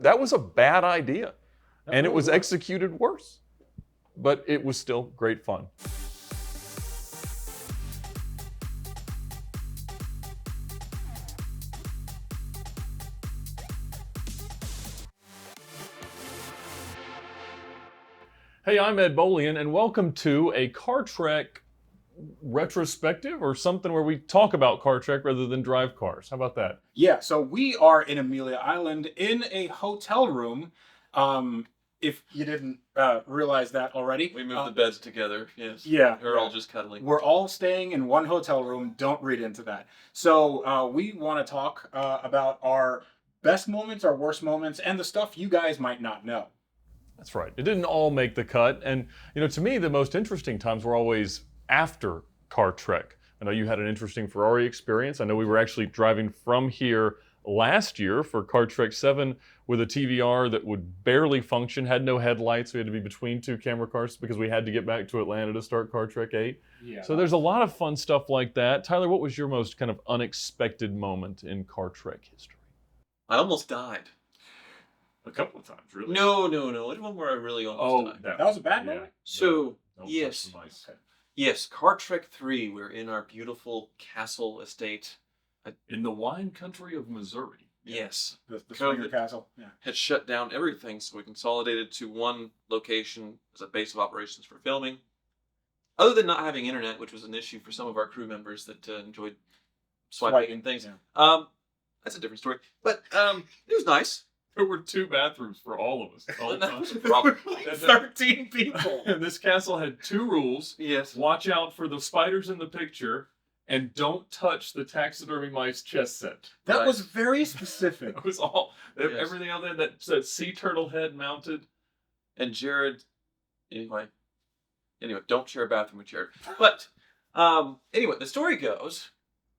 that was a bad idea. And it was was. executed worse. But it was still great fun. Hey, I'm Ed Bolian, and welcome to a Car Trek retrospective, or something where we talk about Car Trek rather than drive cars. How about that? Yeah, so we are in Amelia Island in a hotel room. If you didn't realize that already. We moved the beds together, yes. Yeah. We're all just cuddling. We're all staying in one hotel room. Don't read into that. So we want to talk about our best moments, our worst moments, and the stuff you guys might not know. That's right. It didn't all make the cut. And, to me, the most interesting times were always after Car Trek. I know you had an interesting Ferrari experience. I know we were actually driving from here last year for Car Trek 7 with a TVR that would barely function, had no headlights. We had to be between two camera cars because we had to get back to Atlanta to start Car Trek 8. Yeah. So there's a lot of fun stuff like that. Tyler, what was your most kind of unexpected moment in Car Trek history? I almost died. A couple of times, really? No. I did one where I really almost died. That was a bad moment? So, Don't yes. touch the mice. Yes, Car Trek 3, we're in our beautiful castle estate. In the wine country of Missouri. Yes. The Springer COVID Castle. Yeah. had shut down everything, so we consolidated to one location as a base of operations for filming. Other than not having internet, which was an issue for some of our crew members that enjoyed swiping and things. Yeah. That's a different story. But it was nice. There were 2 bathrooms for all of us. That was a problem. 13 people. And this castle had 2 rules. Yes. Watch out for the spiders in the picture, and don't touch the taxidermy mice chess set. That Right. was very specific. It was all, Yes. everything out there, that sea turtle head mounted. And Jared, anyway, don't share a bathroom with Jared. But anyway, the story goes,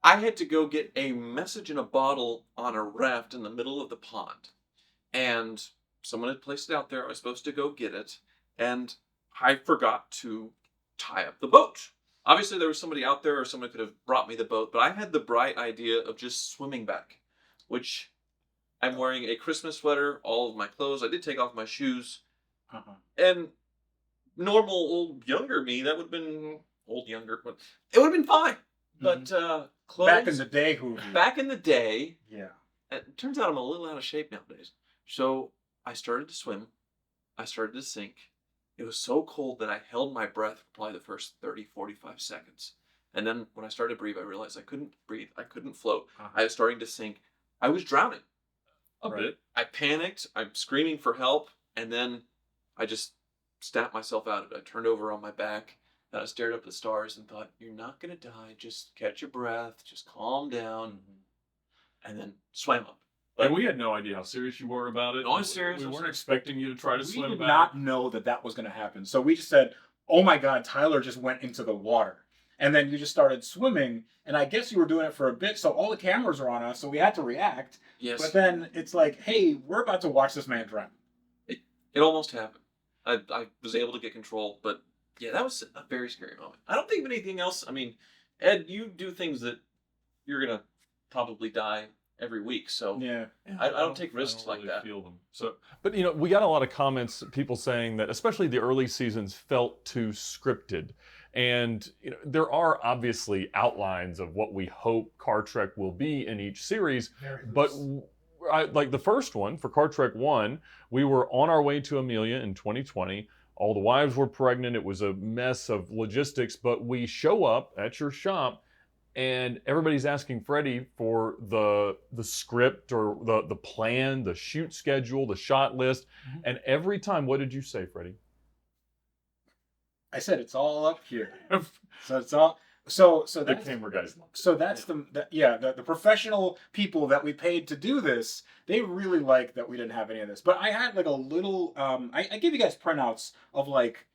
I had to go get a message in a bottle on a raft in the middle of the pond. And someone had placed it out there. I was supposed to go get it. And I forgot to tie up the boat. Obviously, there was somebody out there or someone could have brought me the boat. But I had the bright idea of just swimming back, which I'm wearing a Christmas sweater, all of my clothes. I did take off my shoes. Uh-huh. And normal old younger me, that would have been old younger, but it would have been fine. But clothes. Back in the day, Hoovy. Back in the day. Yeah. It turns out I'm a little out of shape nowadays. So I started to swim. I started to sink. It was so cold that I held my breath for probably the first 30, 45 seconds. And then when I started to breathe, I realized I couldn't breathe. I couldn't float. Uh-huh. I was starting to sink. I was drowning. A bit. I panicked. I'm screaming for help. And then I just snapped myself out of it. I turned over on my back. And I stared up at the stars and thought, you're not going to die. Just catch your breath. Just calm down. And then swam up. And we had no idea how serious you were about it. No, I'm serious. We weren't expecting you to try to We swim did back. not know that was going to happen. So we just said, oh my God, Tyler just went into the water. And then you just started swimming. And I guess you were doing it for a bit. So all the cameras are on us. So we had to react. Yes. But then it's like, hey, we're about to watch this man drown. It almost happened. I was able to get control. But yeah, that was a very scary moment. I don't think of anything else. I mean, Ed, you do things that you're going to probably die every week, so Yeah. I don't take risks really like that. Feel them. So, but we got a lot of comments, people saying that especially the early seasons felt too scripted, and there are obviously outlines of what we hope Car Trek will be in each series, but like the first one for Car Trek 1, we were on our way to Amelia in 2020. All the wives were pregnant. It was a mess of logistics, but we show up at your shop. And everybody's asking Freddie for the script or the plan, the shoot schedule, the shot list. Mm-hmm. And every time, what did you say, Freddie? I said it's all up here. So it's all so The that's camera guys. so that's the professional people that we paid to do this. They really like that we didn't have any of this. But I had like a little I gave you guys printouts of like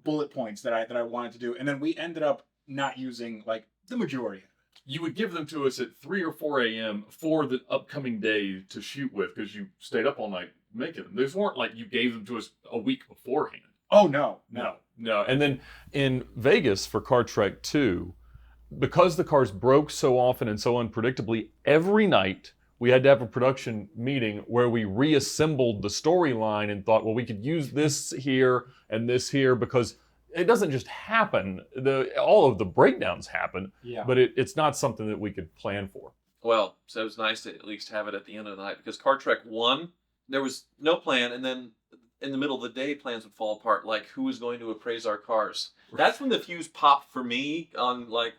bullet points that I wanted to do, and then we ended up not using like the majority of it. You would give them to us at 3 or 4 a.m. for the upcoming day to shoot with because you stayed up all night making them. These weren't like you gave them to us a week beforehand. Oh, no. And then in Vegas for Car Trek 2, because the cars broke so often and so unpredictably, every night we had to have a production meeting where we reassembled the storyline and thought, well, we could use this here and this here, because it doesn't just happen. All of the breakdowns happen, Yeah. but it's not something that we could plan for. Well, so it was nice to at least have it at the end of the night, because Car Trek 1, there was no plan, and then in the middle of the day, plans would fall apart, like who was going to appraise our cars. That's when the fuse popped for me on, like,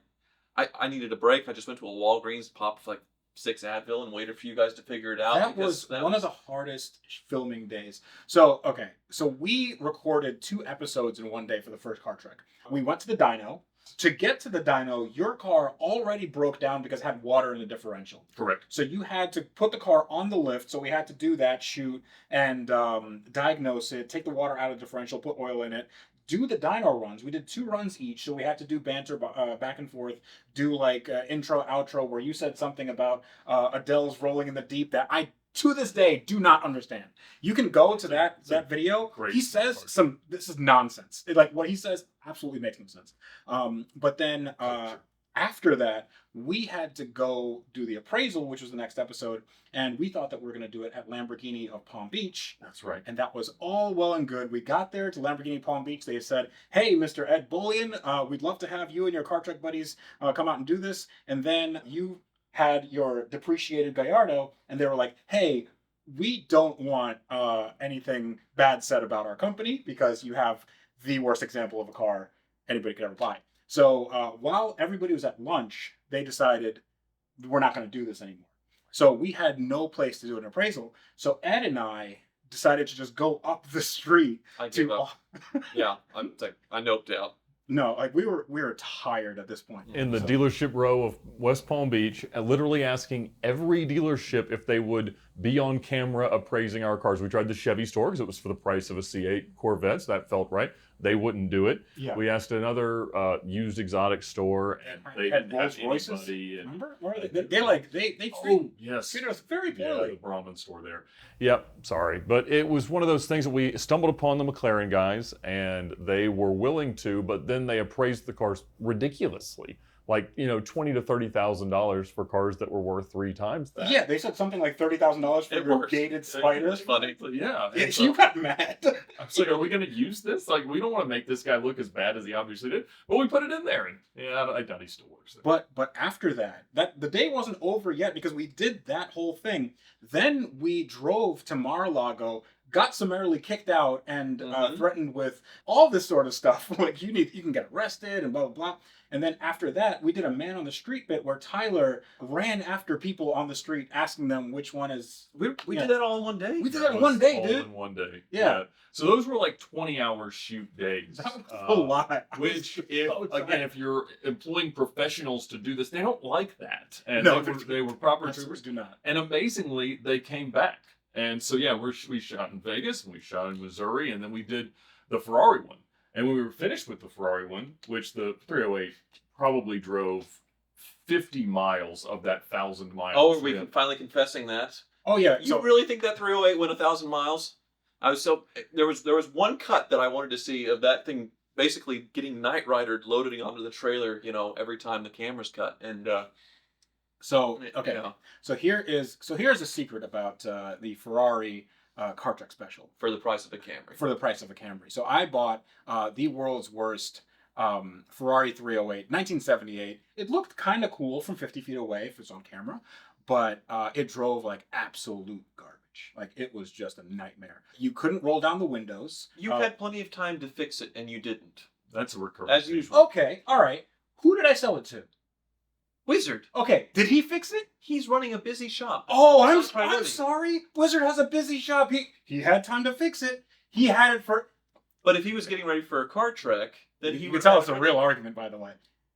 I needed a break. I just went to a Walgreens, popped like 6 Advil, and waited for you guys to figure it out. That was one of the hardest filming days. So, okay. So we recorded 2 episodes in one day for the first Car Trek. We went to the dyno. To get to the dyno, your car already broke down because it had water in the differential. Correct. So you had to put the car on the lift. So we had to do that, shoot, and diagnose it, take the water out of the differential, put oil in it, do the dyno runs. We did 2 runs each, so we had to do banter back and forth, do like intro, outro, where you said something about Adele's Rolling in the Deep that I, to this day, do not understand. You can go to that video. He says this is nonsense. Like, what he says absolutely makes no sense. But then after that, we had to go do the appraisal, which was the next episode, and we thought that we were going to do it at Lamborghini of Palm Beach. That's right. And that was all well and good. We got there to Lamborghini Palm Beach. They said, hey, Mr. Ed Bullion, we'd love to have you and your Car Trek buddies come out and do this. And then you had your depreciated Gallardo, and they were like, hey, we don't want anything bad said about our company because you have the worst example of a car anybody could ever buy. So while everybody was at lunch, they decided we're not going to do this anymore. So we had no place to do an appraisal. So Ed and I decided to just go up the street. I gave up. Yeah, I noped out. No, like we were tired at this point. In the dealership row of West Palm Beach, literally asking every dealership if they would be on camera appraising our cars. We tried the Chevy store because it was for the price of a C8 Corvette, so that felt right. They wouldn't do it. Yeah. We asked another used exotic store, and they had didn't have Rolls Royces. anybody. And Remember? They treated us very poorly. the Brahmin store there. Yep, sorry. But it was one of those things that we stumbled upon the McLaren guys, and they were willing to, but then they appraised the cars ridiculously. Like, $20,000 to $30,000 for cars that were worth 3 times that. Yeah, they said something like $30,000 for your gated Spider. It's funny. Yeah. You got mad. I was like, are we going to use this? Like, we don't want to make this guy look as bad as he obviously did. But we put it in there, and I doubt he still works there. But after that the day wasn't over yet because we did that whole thing. Then we drove to Mar-a-Lago, got summarily kicked out, and threatened with all this sort of stuff. Like, you can get arrested and blah, blah, blah. And then after that, we did a man on the street bit where Tyler ran after people on the street, asking them which one is. We did that all in one day. We did that in one day, all dude. in one day. Yeah. So those were like 20-hour shoot days. That was a lot. Which, if you're employing professionals to do this, they don't like that. And No, they were proper troopers troopers. do not. And amazingly, they came back. And so, yeah, we shot in Vegas, and we shot in Missouri, and then we did the Ferrari one. And when we were finished with the Ferrari one, which the 308 probably drove 50 miles of that 1,000 miles. Oh, are we finally confessing that? Oh, yeah. You really think that 308 went 1,000 miles? There was one cut that I wanted to see of that thing basically getting Knight Ridered loaded onto the trailer, every time the camera's cut. And so here's a secret about the Ferrari Car Trek Special for the price of a Camry. For the price of a Camry. So I bought the world's worst Ferrari 308, 1978. It looked kind of cool from 50 feet away if it's on camera, but it drove like absolute garbage. Like, it was just a nightmare. You couldn't roll down the windows. You had plenty of time to fix it, and you didn't. That's a recurring. As usual. Okay, all right. Who did I sell it to? Wizard. Okay, did he fix it? He's running a busy shop. Oh, I'm sorry. Wizard has a busy shop. He had time to fix it. He had it for. But if he was getting ready for a Car Trek, then he would would tell us a real argument, by the way.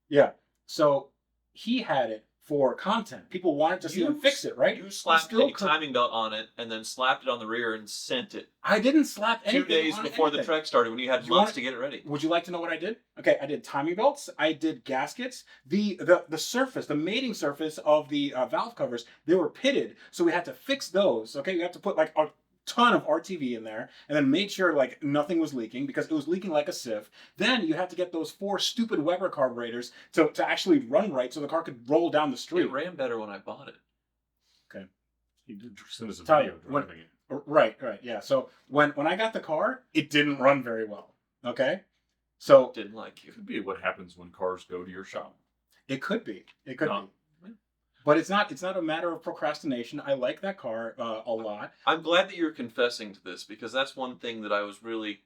Yeah. So he had it for content. People wanted to see him fix it, right? You slapped a timing belt on it and then slapped it on the rear and sent it. I didn't slap anything 2 days before the trek started when you had months to get it ready. Would you like to know what I did? Okay, I did timing belts. I did gaskets. The surface, the mating surface of the valve covers, they were pitted, so we had to fix those. Okay, you have to put like a ton of RTV in there and then made sure like nothing was leaking because it was leaking like a sieve. Then you have to get those 4 stupid Weber carburetors to actually run right so the car could roll down the street. It ran better when I bought it. Okay. He did send us a Tell video you, when- driving it. Right, yeah. So when I got the car, it didn't run very well. Okay, so Didn't like you. Could be what happens when cars go to your shop. it could be, it could No. be, but it's not. It's not a matter of procrastination. I like that car a lot. I'm glad that you're confessing to this because that's one thing that I was really,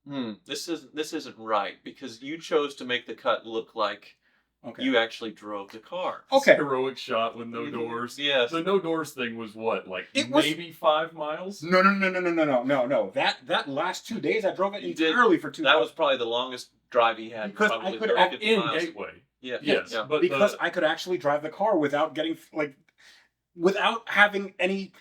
this isn't right because you chose to make the cut look like Okay. you actually drove the car. Okay. Heroic shot with no Mhm. doors. Yes. The no doors thing was what, like It was- maybe 5 miles? No. That last 2 days, I drove it You did- entirely for 2 That hours. was probably the longest drive he had. Because I probably could 30, have 50 In miles. Gateway. Yeah. Yes, Yeah. but because I could actually drive the car without getting without having any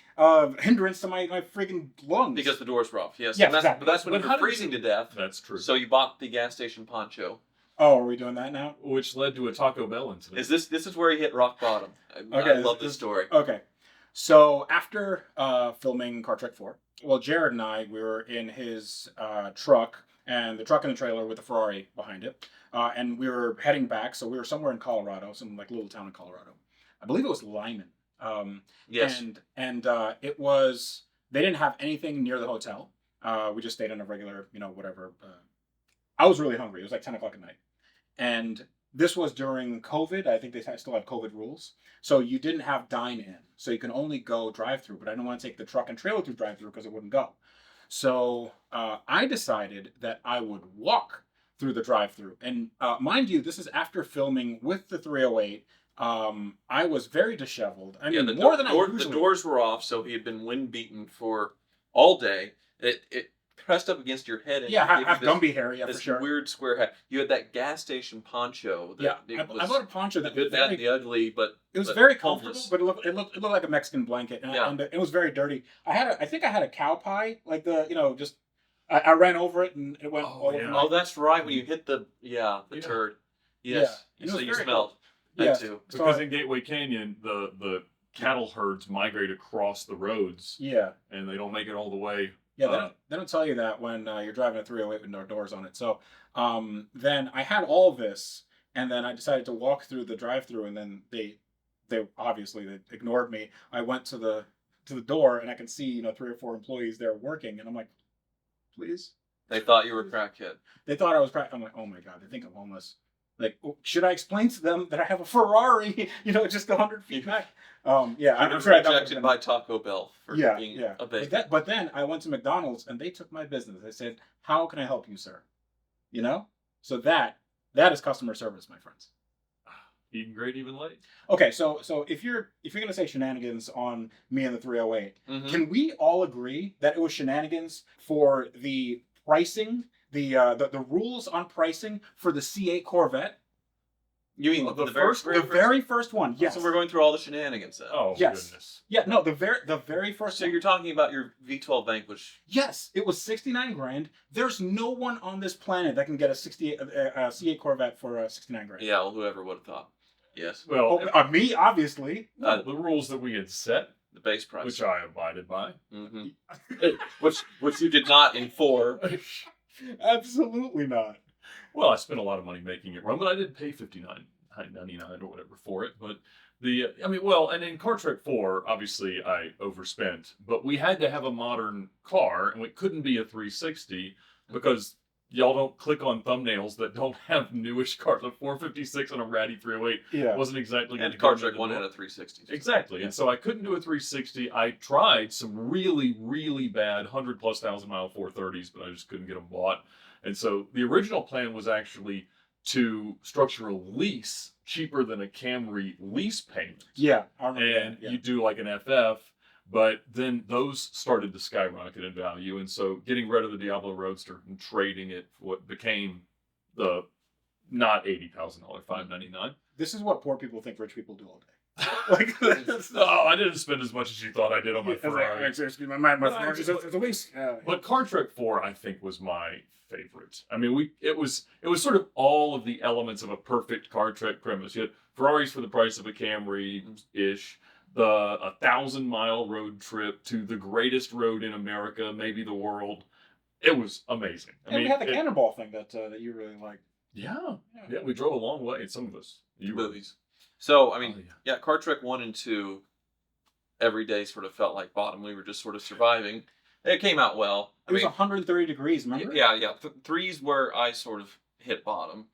hindrance to my friggin' lungs. Because the doors were off. Yes. Yes, And that's, exactly. But that's when But you how were did freezing you- to death. that's true. So you bought the gas station poncho. Oh, are we doing that now? Which led to a Taco Bell incident. This is where he hit rock bottom. I Okay, love this story. Okay. So after filming Car Trek 4, well, Jared and I, we were in his truck, and the truck and the trailer with the Ferrari behind it. And we were heading back, so we were somewhere in Colorado, some like little town in Colorado. I believe it was Lyman. Yes. And it was, they didn't have anything near the hotel. We just stayed in a regular, whatever. I was really hungry. It was like 10 o'clock at night. And this was during COVID. I think they still had COVID rules. So you didn't have dine-in. So you can only go drive-through. But I didn't want to take the truck and trailer through drive-through because it wouldn't go. So I decided that I would walk through the drive-through. And mind you, this is after filming with the 308. I was very disheveled. I mean, more than I usually. The doors were off, so he had been wind beaten for all day. It pressed up against your head. And Yeah, gave you have this- Gumby hair, yeah, for this sure. weird square hat. You had that gas station poncho. That Yeah, it was I bought a poncho the that good, was bad, and very, the ugly, but it was but very comfortable, homeless. but it looked like a Mexican blanket, and, Yeah. and it was very dirty. I think I had a cow pie, like just I ran over it and it went Oh, all over yeah. my. Oh, that's right. When you hit the Yeah. turd. Yes. Yeah. It So was you very smelled. That Yes. too. So Because in Gateway Canyon, the cattle herds migrate across the roads, yeah. and they don't make it all the way. Yeah, they don't tell you that when you're driving a 308 with no doors on it. So then I had all this, and then I decided to walk through the drive-through, and then they obviously they ignored me. I went to the door, and I can see 3 or 4 employees there working, and I'm like, please. They thought you were a crackhead. They thought I was. I'm like, oh my god, they think I'm homeless. Like, should I explain to them that I have a Ferrari? Just 100 feet back. Yeah, I'm sure I rejected by Taco Bell for being a bacon. But then I went to McDonald's and they took my business. They said, "How can I help you, sir?" So that is customer service, my friends. Eating great, even late. Okay, so if you're gonna say shenanigans on me and the 308, Mhm. can we all agree that it was shenanigans for the pricing, the rules on pricing for the C8 Corvette? You mean The very first one, yes. So we're going through all the shenanigans then. Oh, Yes. goodness. Yeah, no, the very first So one. you're talking about your V12 Vanquish. Yes, it was 69 grand. There's no one on this planet that can get a C8 Corvette for 69 grand. Yeah, well, whoever would have thought. Yes. Well, Me, obviously. the rules that we had set, The base price. which I abided by. hmm which you did not in 4. Absolutely not. Well, I spent a lot of money making it run, but I did pay $59.99 or whatever for it. But and in Car Trek 4, obviously I overspent, but we had to have a modern car, and it couldn't be a 360 because y'all don't click on thumbnails that don't have newish cars. A 456 and a ratty 308 Yeah. wasn't exactly going And to Car Trek 1 had a 360. Exactly. And so I couldn't do a 360. I tried some really, really bad 100,000+ mile 430s, but I just couldn't get them bought. And so the original plan was actually to structure a lease cheaper than a Camry lease payment. Yeah, I remember And that. Yeah. you do like an FF, but then those started to skyrocket in value. And so getting rid of the Diablo Roadster and trading it for what became the not $80,000, $599. This is what poor people think rich people do all day. No, I didn't spend as much as you thought I did on my Ferrari. Excuse me, my But Ferrari is a lease. But Car Trek 4, I think, was my favorite. I mean, it was sort of all of the elements of a perfect Car Trek premise. You had Ferraris for the price of a Camry-ish, the 1,000-mile road trip to the greatest road in America, maybe the world. It was amazing. And we had the cannonball thing that you really liked. Yeah, we drove a long way. Some of us. You were. Movies. So, I mean, Oh, yeah, Car Trek 1 and 2, every day sort of felt like bottom. We were just sort of surviving. It came out well. It was 130 degrees, remember? Yeah. Three's where I sort of hit bottom.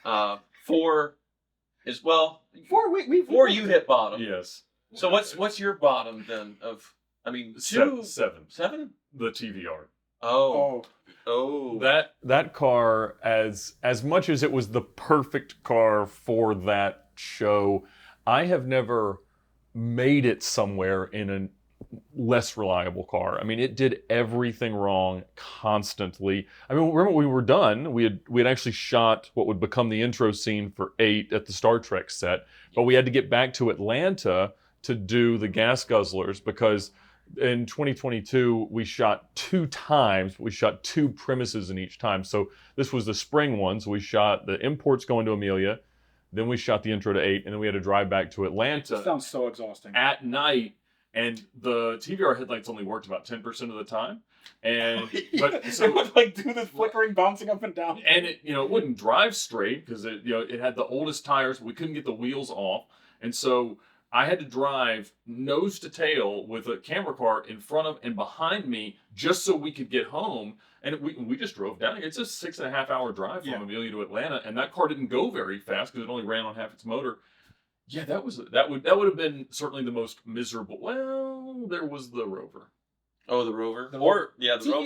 4 is well. 4 4 you hit bottom. Yes. So what's your bottom then? Of I mean, 7. 7. The TVR. Oh. That car, as much as it was the perfect car for that show, I have never made it somewhere in a less reliable car. I mean, it did everything wrong constantly. I mean, remember when we were done, we had actually shot what would become the intro scene for 8 at the Star Trek set, but we had to get back to Atlanta to do the gas guzzlers because in 2022 we shot 2 times. We shot 2 premises in each time. So this was the spring one. So we shot the imports going to Amelia, then we shot the intro to 8, and then we had to drive back to Atlanta. That sounds so exhausting. At night, and the TVR headlights only worked about 10% of the time. And but so it would like do this flickering, bouncing up and down. And it it wouldn't drive straight because it had the oldest tires. We couldn't get the wheels off, and so I had to drive nose to tail with a camera car in front of and behind me just so we could get home. And we just drove down. It's a 6.5 hour drive from Amelia to Atlanta, and that car didn't go very fast because it only ran on half its motor. Yeah, that would have been certainly the most miserable. Well, there was the Rover. Oh, the Rover. The Rover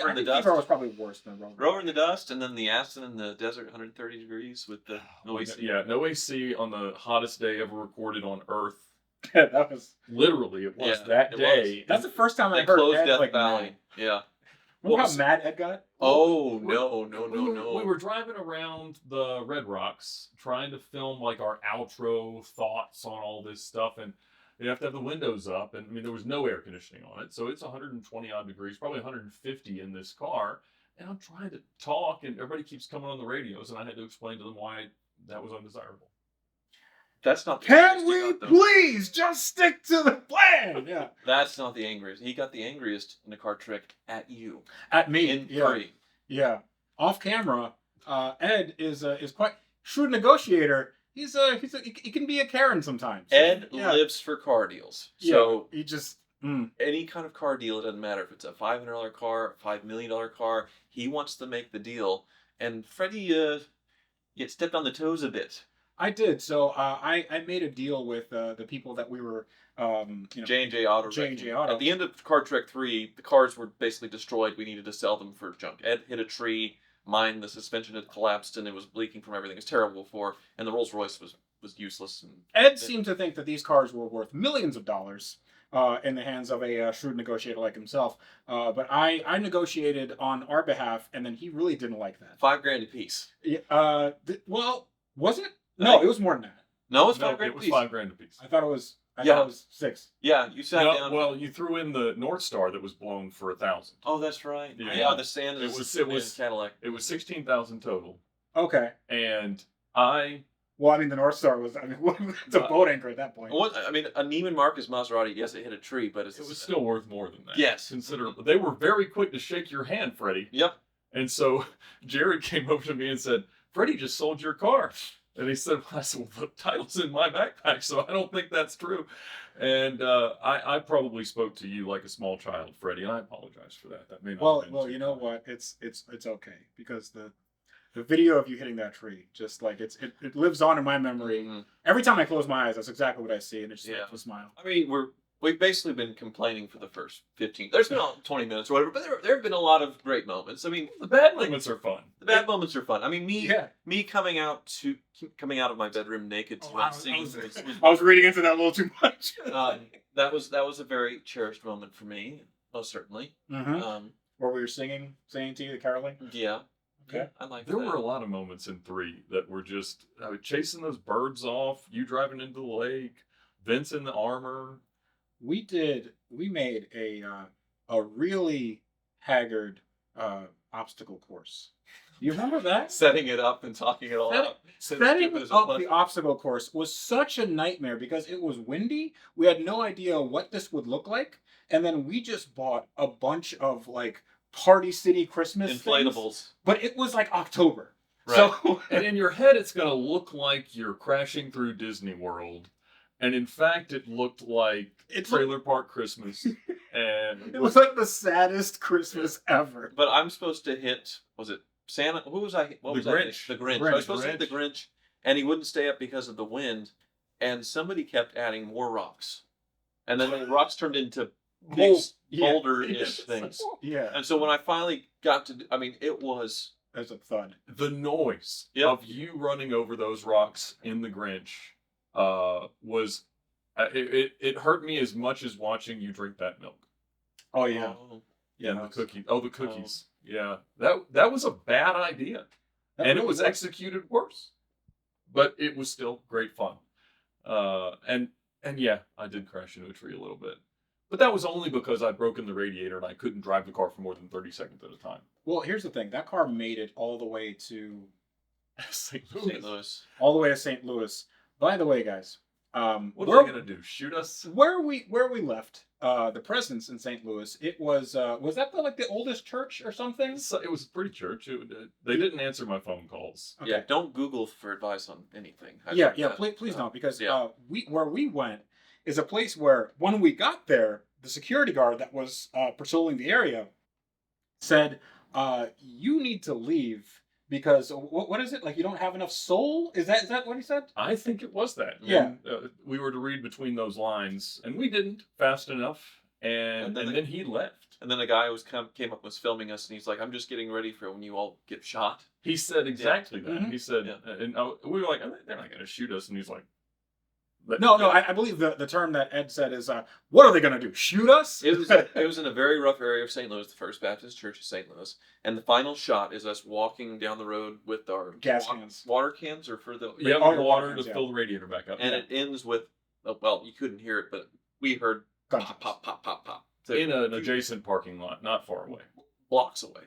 in the dust. TVR was probably worse than Rover. Rover in the dust, and then the Aston in the desert, 130 degrees with the no AC. Yeah, no AC on the hottest day ever recorded on Earth. Yeah, that was literally it was Yeah, that it day. that's the first time I They heard closed Ed Death like Valley. mad. Yeah. Remember how mad Ed got? Oh no. We were driving around the Red Rocks trying to film like our outro thoughts on all this stuff, and you have to have the windows up, and I mean there was no air conditioning on it, so it's 120 odd degrees, probably 150 in this car, and I'm trying to talk, and everybody keeps coming on the radios, and I had to explain to them why that was undesirable. That's not. Can we please just stick to the plan? Yeah. That's not the angriest. He got the angriest in the car trick at you. At me. In yeah. 3. Yeah. Off camera, Ed is quite shrewd negotiator. He can be a Karen sometimes. Ed lives for car deals. So he just any kind of car deal, it doesn't matter if it's a $500 car, $5 million car. He wants to make the deal. And Freddie stepped on the toes a bit. I did. So I made a deal with the people that we were J&J Auto. J&J Auto. At the end of Car Trek 3, the cars were basically destroyed. We needed to sell them for junk. Ed hit a tree. Mine, the suspension had collapsed and it was leaking from everything. It was terrible before. And the Rolls Royce was useless. And Ed seemed to think that these cars were worth millions of dollars in the hands of a shrewd negotiator like himself. But I negotiated on our behalf, and then he really didn't like that. $5,000 a piece. Yeah, well, was it? No, it was more than that. No, it's $5,000 it a was piece. $5,000 a piece. I thought it was. I thought it was 6. Yeah, you sat down. Well, you threw in the North Star that was blown for $1,000. Oh, that's right. Yeah. Yeah, the sand. It was Cadillac. It was $16,000 total, Okay. and Well, I mean, the North Star was. I mean, it's a boat anchor at that point. I mean, a Neiman Marcus Maserati. Yes, it hit a tree, but it was still worth more than that. Yes, considerably. They were very quick to shake your hand, Freddie. Yep. And so Jared came over to me and said, "Freddie just sold your car." And he said, well, the title's in my backpack, so I don't think that's true. And I probably spoke to you like a small child, Freddie, and I apologize for that. That may not have been well, you know what? It's okay because the video of you hitting that tree, just like it lives on in my memory. Mm-hmm. Every time I close my eyes, that's exactly what I see, and it just makes me smile. I mean, we've basically been complaining for the first 15. There's been 20 minutes or whatever, but there have been a lot of great moments. I mean, the bad moments are fun. The bad moments are fun. I mean, me coming out of my bedroom naked to I was reading into that a little too much. that was a very cherished moment for me, most certainly. Mm-hmm. Where we were singing to you, the caroling. Yeah. Okay. I like. There were a lot of moments in 3 that were just chasing those birds off. You driving into the lake, Vince in the armor. We made a really haggard obstacle course. You remember that? Setting it up and talking it all out. Setting up the obstacle course was such a nightmare because it was windy. We had no idea what this would look like. And then we just bought a bunch of like Party City Christmas inflatables. Things, but it was like October. Right. So and in your head it's going to look like you're crashing through Disney World. And in fact, it looked like Trailer Park Christmas. And It was like the saddest Christmas ever. But I'm supposed to hit, was it Santa? Who was I? What The was Grinch. I? The Grinch. Grinch. I was supposed to hit the Grinch, and he wouldn't stay up because of the wind, and somebody kept adding more rocks. And then the rocks turned into big boulder-ish things. Yeah. And so when I finally got to, I mean, it was... There's a thud. the noise Yep. of you running over those rocks in the Grinch was it hurt me as much as watching you drink that milk. Oh yeah. And the cookies. Oh, the cookies. Yeah, that was a bad idea, and it was executed worse, but it was still great fun. And yeah, I did crash into a tree a little bit, but that was only because I'd broken the radiator and I couldn't drive the car for more than 30 seconds at a time. Well, here's the thing. That car made it all the way to St. St. Louis. all the way to St. Louis. By the way, guys, What are they gonna do? Shoot us? where we left the presents in St. Louis, it was that the oldest church or something? So it was a pretty church. They didn't answer my phone calls. Okay. Yeah, don't Google for advice on anything. Please don't, because Yeah. where we went is a place where when we got there, the security guard that was patrolling the area said, "You need to leave because what is it, like you don't have enough soul?" Is that what he said? I think it was that. Yeah. We were to read between those lines, and we didn't fast enough, and then he left. And then a guy came up, was filming us, and he's like, "I'm just getting ready for when you all get shot." He said exactly that. Mhm. He said, Yeah. and we were like, "They're not going to shoot us," and he's like, No, I believe the term that Ed said is, "What are they going to do? Shoot us?" It was in a very rough area of St. Louis, the First Baptist Church of St. Louis, and the final shot is us walking down the road with our Gas cans. water cans, or for the "You have Oh, water cans, to yeah. fill the radiator back up." and it ends with, well, you couldn't hear it, but we heard pop, pop, pop, pop, pop. So in an adjacent parking lot, not far away. blocks away,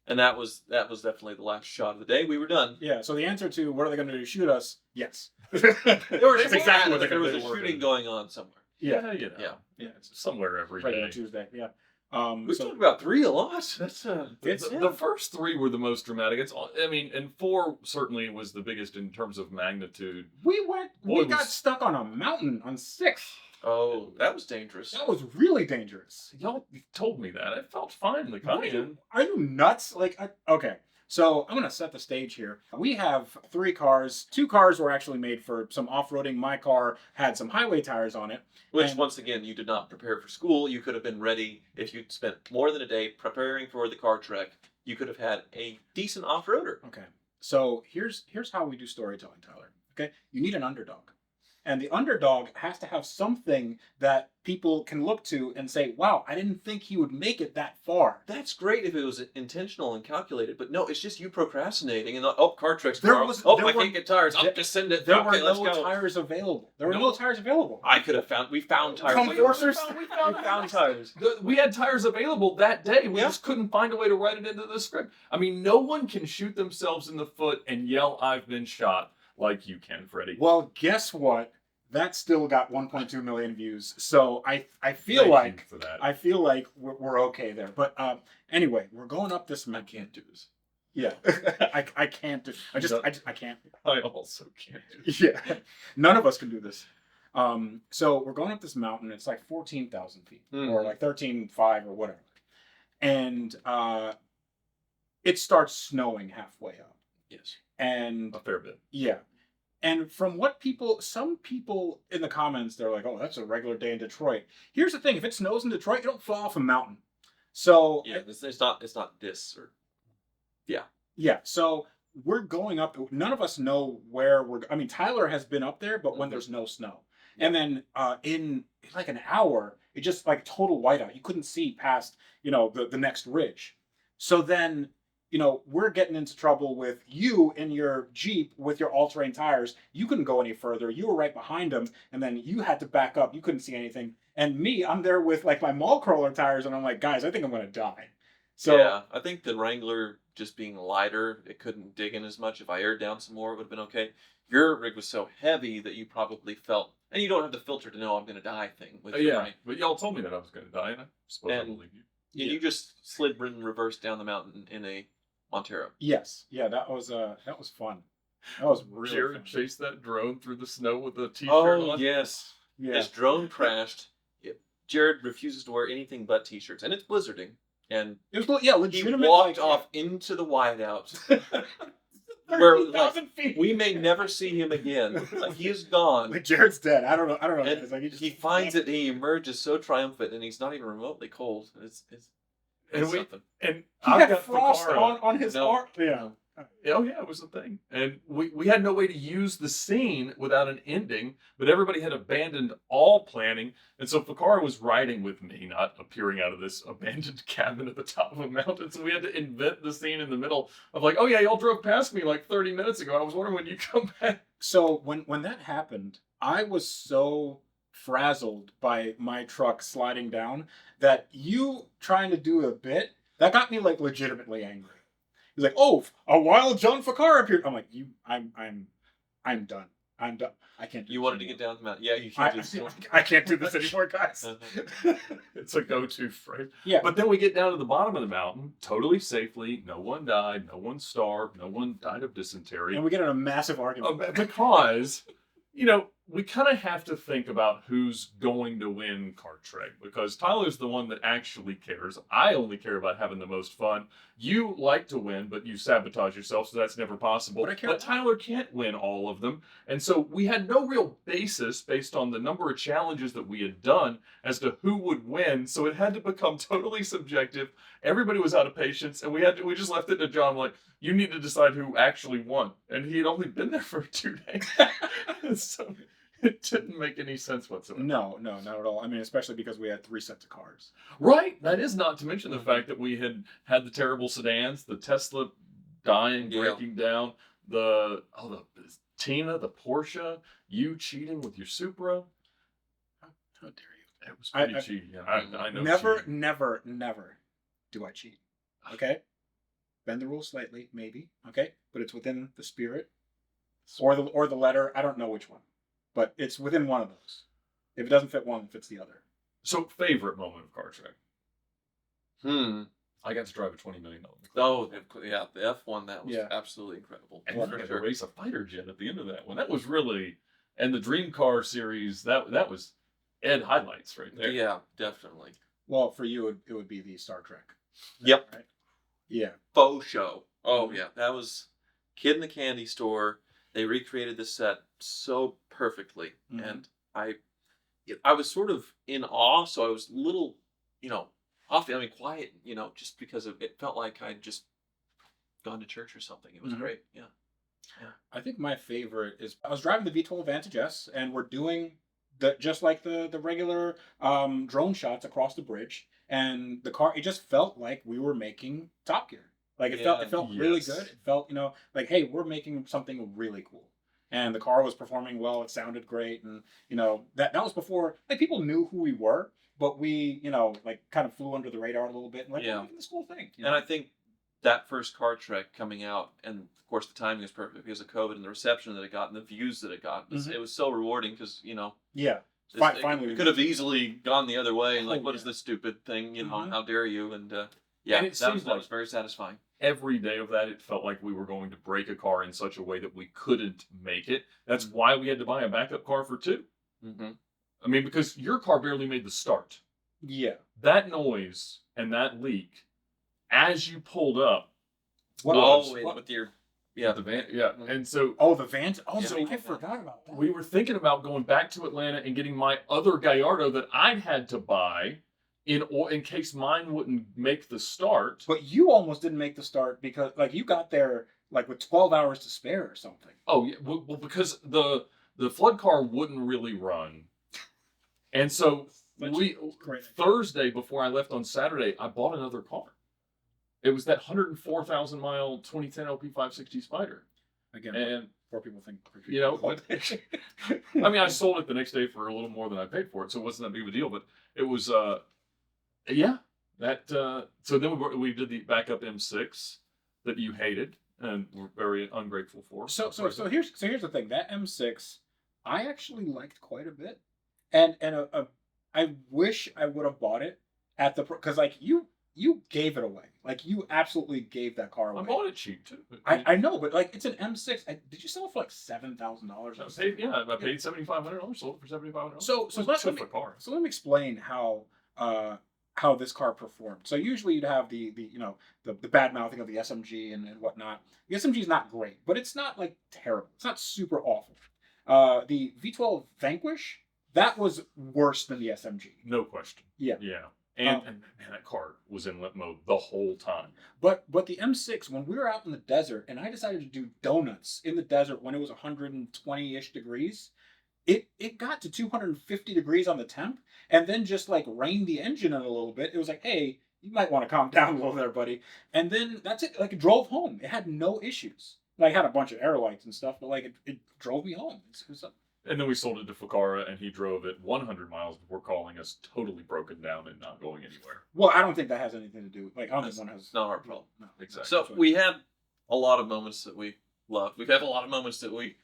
and that was definitely the last shot of the day. We were done. Yeah. So the answer to what are they going to do? Shoot us? Yes. There was That's exactly what they're there going was to a do. shooting going on somewhere. Yeah. You know. Yeah. It's somewhere every Friday day. and Tuesday. Yeah. We So talked about 3 a lot. That's The first 3 were the most dramatic. And 4 certainly was the biggest in terms of magnitude. we Boy, got was- stuck on a mountain on 6th. Oh, that was dangerous. That was really dangerous. Y'all told me that. I felt fine in the Cayenne. Are you nuts? Okay. So I'm going to set the stage here. We have 3 cars. 2 cars were actually made for some off-roading. My car had some highway tires on it. Which, And- once again, you did not prepare for school. You could have been ready if you'd spent more than a day preparing for the car trek. You could have had a decent off-roader. Okay. So here's how we do storytelling, Tyler. Okay. You need an underdog. And the underdog has to have something that people can look to and say, "Wow, I didn't think he would make it that far." That's great if it was intentional and calculated, but no, it's just you procrastinating and car treks There tomorrow. was- I there were- can't get tires. I'll there- just send it. There Okay, were let's no go. tires available. There were No. no tires available. We found tires. Come forcers. We found tires. We had tires available that day. We Yeah. just couldn't find a way to write it into the script. I mean, no one can shoot themselves in the foot and yell, "I've been shot," like you can, Freddie. Well, guess what? That still got 1.2 million views. So I feel Thank like you for that. I feel like we're okay there. But anyway, we're going up this I mountain. can't do this. Yeah, I can't do. I can't. I also can't do it. Yeah, none of us can do this. So we're going up this mountain. It's like 14,000 feet, or like 13,500 or whatever. And it starts snowing halfway up. Yes. And A fair bit. yeah. And from what some people in the comments, they're like, "Oh, that's a regular day in Detroit." Here's the thing: if it snows in Detroit, you don't fall off a mountain. So Yeah, it's not this or yeah. So we're going up. None of us know where we're. I mean, Tyler has been up there, but when there's no snow, and then in like an hour, it just like total whiteout. You couldn't see past the next ridge. So then. We're getting into trouble with you in your Jeep with your all-terrain tires. You couldn't go any further. You were right behind them, and then you had to back up. You couldn't see anything. And me, I'm there with like my mall crawler tires, and I'm like, guys, I think I'm gonna die. So yeah, I think the Wrangler just being lighter, it couldn't dig in as much. If I aired down some more, it would have been okay. Your rig was so heavy that you probably felt, and you don't have the filter to know I'm going to die thing. With your Yeah, brain. but y'all told me that I was going to die, and I suppose I And- believe you. You just slid in reverse down the mountain in a Montero. yes, yeah, that was fun. That was really Jared fun. chased that drone through the snow with a t-shirt Oh on. yes, Yeah. his drone crashed. Jared refuses to wear anything but t-shirts, and it's blizzarding. And It was, yeah, he legitimate. walked like, off into the whiteout, where 30,000 feet. we may never see him again. Like he is gone. Like Jared's dead. I don't know. And It's like he finds it. He emerges so triumphant, and he's not even remotely cold. It's And something. and He I've got got frost Fakara. on his No. arm. Yeah. Oh yeah, it was a thing, and we had no way to use the scene without an ending. But everybody had abandoned all planning, and so Fakara was riding with me, not appearing out of this abandoned cabin at the top of a mountain. So we had to invent the scene in the middle of like, oh yeah, y'all drove past me like 30 minutes ago. I was wondering when you come back. So when that happened, I was so frazzled by my truck sliding down that you trying to do a bit that got me like legitimately angry. He's like, "Oh, a wild John Fakar appeared." I'm like, I'm done. I'm done. I can't. Do You this wanted to anymore. get down the mountain. Yeah, you can't do this. I can't do this anymore, guys. It's a go-to phrase. Yeah. But then we get down to the bottom of the mountain, totally safely. No one died. No one starved. No one died of dysentery. And we get in a massive argument. Because, we kind of have to think about who's going to win Kart Trek, because Tyler's the one that actually cares. I only care about having the most fun. You like to win, but you sabotage yourself, so that's never possible. But I care But Tyler can't win all of them. And so we had no real basis based on the number of challenges that we had done as to who would win. So it had to become totally subjective. Everybody was out of patience, and we just left it to John, like, you need to decide who actually won. And he had only been there for 2 days. So it didn't make any sense whatsoever. No, not at all. I mean, especially because we had 3 sets of cars. Right. That is not to mention the fact that we had the terrible sedans, the Tesla dying, breaking down, the Tina, the Porsche, you cheating with your Supra. How dare you? It was pretty cheating. Yeah, I know. Never, cheating. never do I cheat. Okay? Bend the rules slightly, maybe. Okay? But it's within the spirit or the letter. I don't know which one. But it's within one of those. If it doesn't fit one, it fits the other. So, favorite moment of Kart Trek? I got to drive a $20 million. Oh, yeah, the F1, that was Yeah. absolutely incredible. And For then I got sure. to race a fighter jet at the end of that one. That was really, and the Dream Car series, that was Ed highlights right there. Yeah, definitely. Well, for you, it would be the Star Trek. Yep. Right? Yeah. Faux show. Oh, yeah. That was Kid in the Candy Store. They recreated the set so perfectly. Mhm. And I was sort of in awe, so I was a little, quiet, just because it felt like I'd just gone to church or something. It was Mhm. great. Yeah. I think my favorite is I was driving the V12 Vantage S, and we're doing just like the regular drone shots across the bridge, and the car. It just felt like we were making Top Gear. Like it felt really Yes. good. It felt like, hey, we're making something really cool. And the car was performing well. It sounded great, and that was before like people knew who we were, but we like kind of flew under the radar a little bit, and like Yeah. we're making this cool thing. And I think that first Car Trek coming out, and of course the timing was perfect because of COVID and the reception that it got and the views that it got. It was so rewarding because, yeah. Finally, it could have easily gone the other way and like, Oh, what is yeah. this stupid thing? Mhm. How dare you? And And it that seems was like very satisfying. every day of that, it felt like we were going to break a car in such a way that we couldn't make it. That's why we had to buy a backup car for 2. Mm-hmm. I mean, because your car barely made the start. yeah. That noise and that leak, as you pulled up, What was- with your the van, yeah. Mhm. And so Oh, the van. Oh, Yeah. so I forgot about that. we were thinking about going back to Atlanta and getting my other Gallardo that I'd had to buy in case mine wouldn't make the start. But you almost didn't make the start because like you got there like with 12 hours to spare or something. Oh yeah, well because the flood car wouldn't really run, and so Great. Thursday before I left on Saturday, I bought another car. It was that 104,000 mile 2010 LP 560 Spider, Again, and poor people think. I mean, I sold it the next day for a little more than I paid for it, so it wasn't that big of a deal. But it was, yeah, that. So then we did the backup M6 that you hated and were very ungrateful for. So here's the thing. That M6, I actually liked quite a bit, and I wish I would have bought it at the because like you gave it away. Like you absolutely gave that car I away. bought it cheap too. I know, but like it's an M6. Did you sell it for like $7,000? I paid $7,500. Sold it for $7,500. So let me explain how this car performed. So usually you'd have the bad mouthing of the SMG and whatnot. The SMG is not great, but it's not like terrible. It's not super awful. The V12 Vanquish, that was worse than the SMG. No question. Yeah. Yeah. And man, that car was in limp mode the whole time. But the M6, when we were out in the desert and I decided to do donuts in the desert when it was 120-ish degrees, it got to 250 degrees on the temp and then just like reined the engine in a little bit. It was like, hey, you might want to calm down a little there, buddy. And then that's it. Like it drove home. It had no issues. Like, I had a bunch of air lights and stuff, but like it drove me home. And then we sold it to Fakara, and he drove it 100 miles before calling us totally broken down and not going anywhere. Well, I don't think that has anything to do with, like, I don't think one has. Not our problem. No, Exactly. So we had a lot of moments that we loved. We've had a lot of moments that we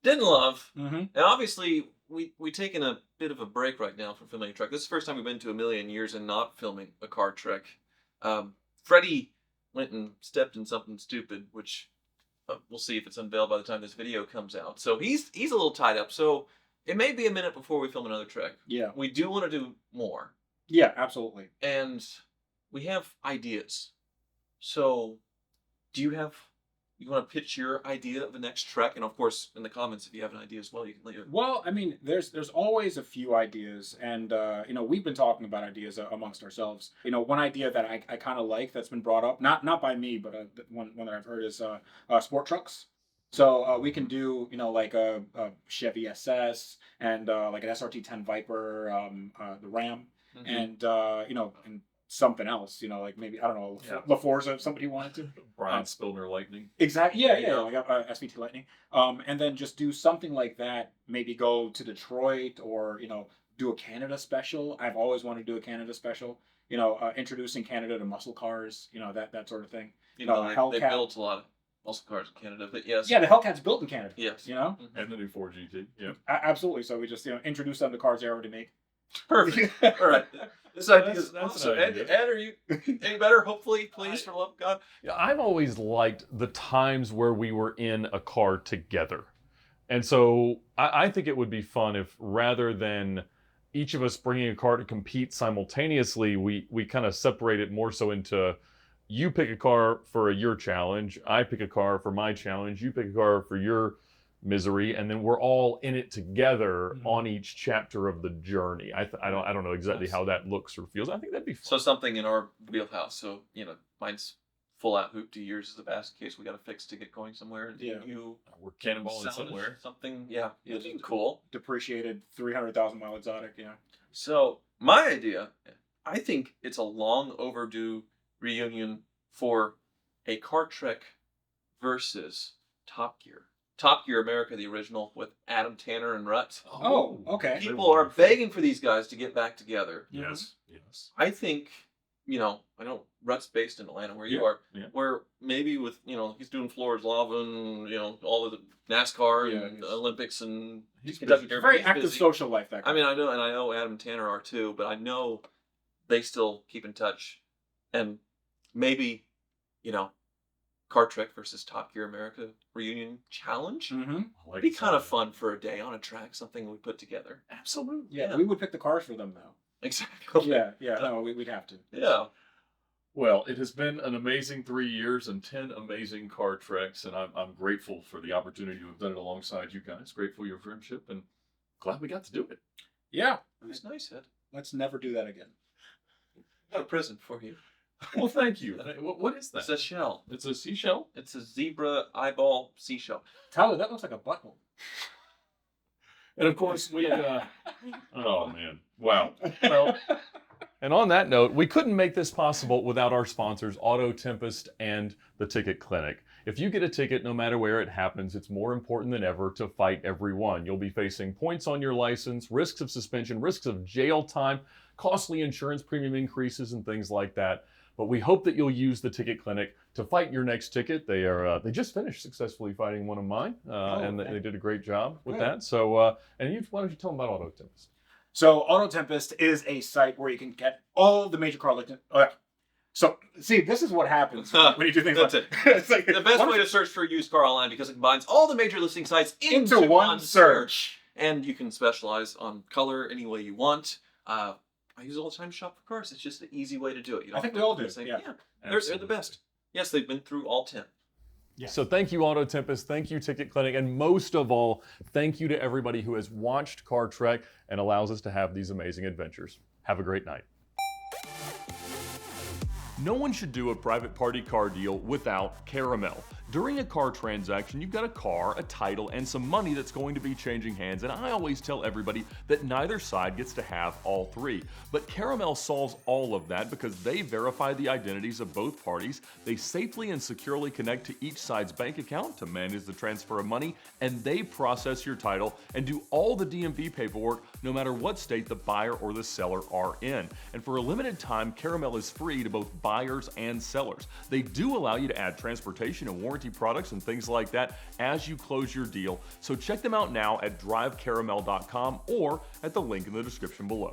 didn't love. Mm-hmm. And obviously, we've taken a bit of a break right now from filming a trek. This is the first time we've been to a million years and not filming a car trek. Freddie went and stepped in something stupid, which we'll see if it's unveiled by the time this video comes out. So he's a little tied up. So it may be a minute before we film another trek. Yeah. We do want to do more. Yeah, absolutely. And we have ideas. So do you want to pitch your idea of the next trek? And of course, in the comments, if you have an idea as well, you can leave it. Well, I mean, there's always a few ideas, and we've been talking about ideas amongst ourselves. One idea that I kind of like that's been brought up, not by me, but one that I've heard is sport trucks. So we can do like a Chevy SS and like an SRT10 Viper, the Ram, and and something else, like maybe, I don't know, La Forza if somebody wanted to. Brian Spilner Lightning. Exactly. Yeah, like SVT Lightning. And then just do something like that, maybe go to Detroit or, do a Canada special. I've always wanted to do a Canada special, introducing Canada to muscle cars, that sort of thing. They Hellcat. built a lot of muscle cars in Canada, but yes. Yeah, the Hellcat's built in Canada. Yes. And the new 4GT. Yeah. Absolutely. So we just, introduce them to cars they already make. Perfect. All right. This idea is That's awesome. an idea. Ed, are you any better? Hopefully, please, for the love of God. Yeah, I've always liked the times where we were in a car together. And so I think it would be fun if rather than each of us bringing a car to compete simultaneously, we kind of separate it more so into you pick a car for your challenge, I pick a car for my challenge, you pick a car for your misery, and then we're all in it together on each chapter of the journey. I don't know exactly how that looks or feels. I think that'd be fun. So something in our wheelhouse. So mine's full out hoopty. Yours is a basket case we got to fix to get going somewhere. And Yeah. We're cannonballing sound somewhere. Something. Yeah. It'd be cool. Depreciated 300,000 mile exotic. Yeah. So my idea, I think it's a long overdue reunion for a car trek versus Top Gear. Top Gear America, the original, with Adam Tanner and Rut. Oh, okay. People are begging for these guys to get back together. Yes. I think, I know Rut's based in Atlanta, where you are, where maybe with, he's doing Floor's Lava and, all of the NASCAR and Olympics and Kentucky Derby. Very He's active busy. social life, that guy. I mean, I know Adam and Tanner are too, but I know they still keep in touch. And maybe, Car Trek versus Top Gear America reunion challenge. Mm-hmm. It'd be kind of fun for a day on a track, something we put together. Absolutely. Yeah, we would pick the cars for them, though. Exactly. Yeah, no, we'd have to. Yeah. Well, it has been an amazing 3 years and 10 amazing car treks, and I'm grateful for the opportunity to have done it alongside you guys. Grateful for your friendship, and glad we got to do it. Yeah. It was nice, Ed. Let's never do that again. Got a present for you. Well, thank you. What is that? It's a shell. It's a seashell? It's a zebra eyeball seashell. Tyler, that looks like a butthole. And of course, we, oh man, wow. Well, and on that note, we couldn't make this possible without our sponsors, Auto Tempest and the Ticket Clinic. If you get a ticket, no matter where it happens, it's more important than ever to fight every one. You'll be facing points on your license, risks of suspension, risks of jail time, costly insurance premium increases, and things like that. But we hope that you'll use the Ticket Clinic to fight your next ticket. They just finished successfully fighting one of mine, and they did a great job with that. So, why don't you tell them about Auto Tempest? So, Auto Tempest is a site where you can get all the major car So, see, this is what happens when you do things like That's it's like The best way to search for a used car online because it combines all the major listing sites into one search. And you can specialize on color any way you want. I use it all the time to shop for cars. It's just an easy way to do it. You I think we all do. Say, Yeah. They're the best. Yes, they've been through all 10. Yeah. So thank you, Auto Tempest. Thank you, Ticket Clinic. And most of all, thank you to everybody who has watched Car Trek and allows us to have these amazing adventures. Have a great night. No one should do a private party car deal without Caramel. During a car transaction, you've got a car, a title, and some money that's going to be changing hands, and I always tell everybody that neither side gets to have all three. But Caramel solves all of that because they verify the identities of both parties, they safely and securely connect to each side's bank account to manage the transfer of money, and they process your title and do all the DMV paperwork no matter what state the buyer or the seller are in. And for a limited time, Caramel is free to both buyers and sellers. They do allow you to add transportation and warranty products and things like that as you close your deal. So check them out now at drivecaramel.com or at the link in the description below.